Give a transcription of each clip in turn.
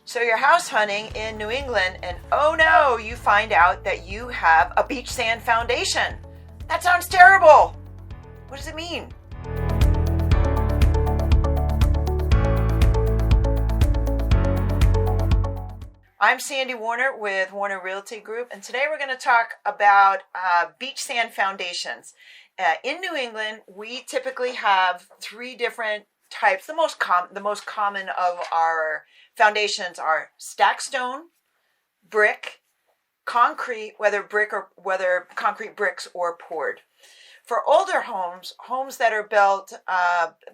So you're house hunting in New England and oh no, you find out that you have a beach sand foundation. That sounds terrible. What does it mean? I'm SandiWarner with Warner Realty Group, and today we're going to talk about beach sand foundations. In New England, we typically have three different types. The most common of our foundations are stack stone, brick, concrete, whether concrete bricks or poured. For older homes that are built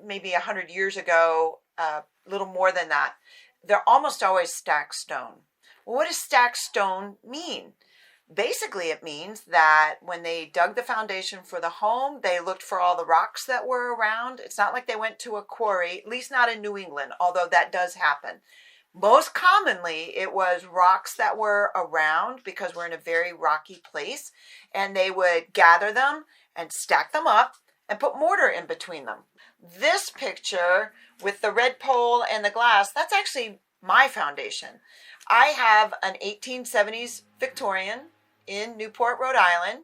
maybe 100 years ago, a little more than that, they're almost always stack stone. Well, what does stack stone mean? Basically, it means that when they dug the foundation for the home, they looked for all the rocks that were around. It's not like they went to a quarry, at least not in New England, although that does happen. Most commonly, it was rocks that were around because we're in a very rocky place, and they would gather them and stack them up and put mortar in between them. This picture with the red pole and the glass, that's actually my foundation. I have an 1870s Victorian in Newport, Rhode Island,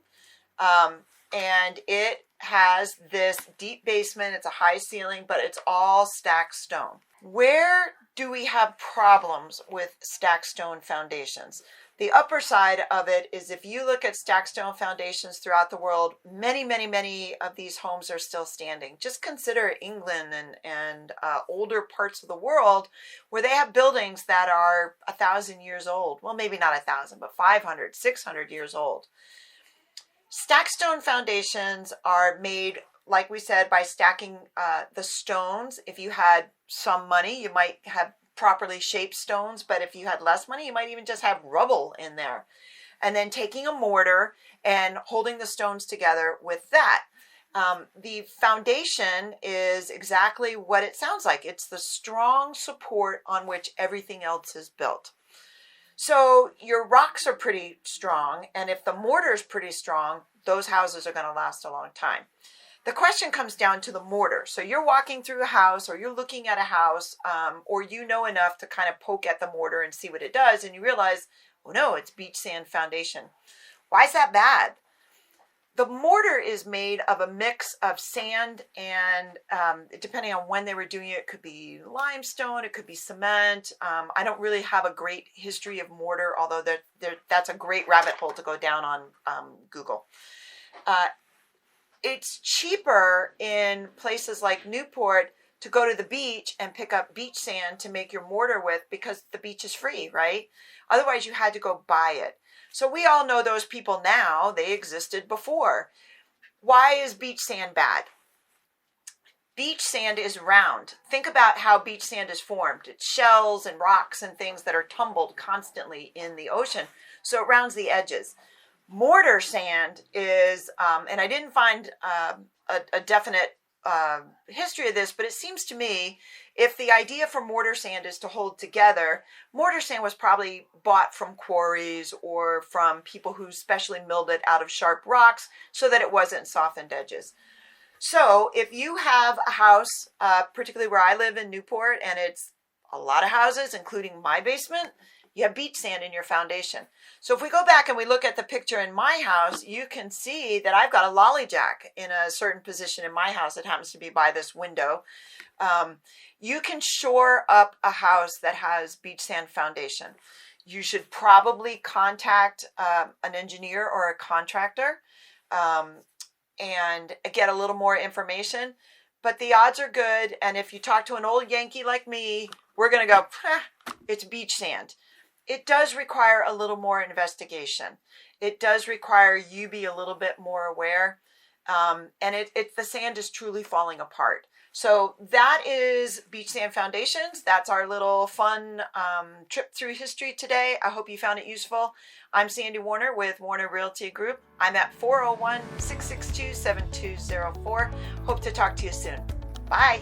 and it has this deep basement. It's a high ceiling, but it's all stacked stone. Where do we have problems with stacked stone foundations? The upper side of it is if you look at stacked stone foundations throughout the world, many of these homes are still standing. Just consider England and older parts of the world where they have buildings that are 1,000 years old. Well, maybe not 1,000, but 500, 600 years old. Stacked stone foundations are made, like we said, by stacking the stones. If you had some money, you might have properly shaped stones, but if you had less money, you might even just have rubble in there. And then taking a mortar and holding the stones together with that. The foundation is exactly what it sounds like. It's the strong support on which everything else is built. So your rocks are pretty strong, and if the mortar is pretty strong, those houses are going to last a long time. The question comes down to the mortar. So you're walking through a house, or you're looking at a house, or you know enough to kind of poke at the mortar and see what it does, and you realize, oh no, it's beach sand foundation. Why is that bad? The mortar is made of a mix of sand and, depending on when they were doing it, it could be limestone, it could be cement. I don't really have a great history of mortar, although that's a great rabbit hole to go down on Google. It's cheaper in places like Newport to go to the beach and pick up beach sand to make your mortar with because the beach is free, right? Otherwise, you had to go buy it. So we all know those people now. They existed before. Why is beach sand bad? Beach sand is round. Think about how beach sand is formed. It's shells and rocks and things that are tumbled constantly in the ocean. So it rounds the edges. Mortar sand is, and I didn't find a definite history of this, but it seems to me if the idea for mortar sand is to hold together, mortar sand was probably bought from quarries or from people who specially milled it out of sharp rocks so that it wasn't softened edges. So if you have a house, particularly where I live in Newport, and it's a lot of houses, including my basement, you have beach sand in your foundation. So if we go back and we look at the picture in my house, you can see that I've got a lolly jack in a certain position in my house. It happens to be by this window. You can shore up a house that has beach sand foundation. You should probably contact an engineer or a contractor and get a little more information. But the odds are good. And if you talk to an old Yankee like me, we're going to go, it's beach sand. It does require a little more investigation. It does require you be a little bit more aware. And the sand is truly falling apart. So that is beach sand foundations. That's our little fun trip through history today. I hope you found it useful. I'm SandiWarner with Warner Realty Group. I'm at 401-662-7204. Hope to talk to you soon. Bye.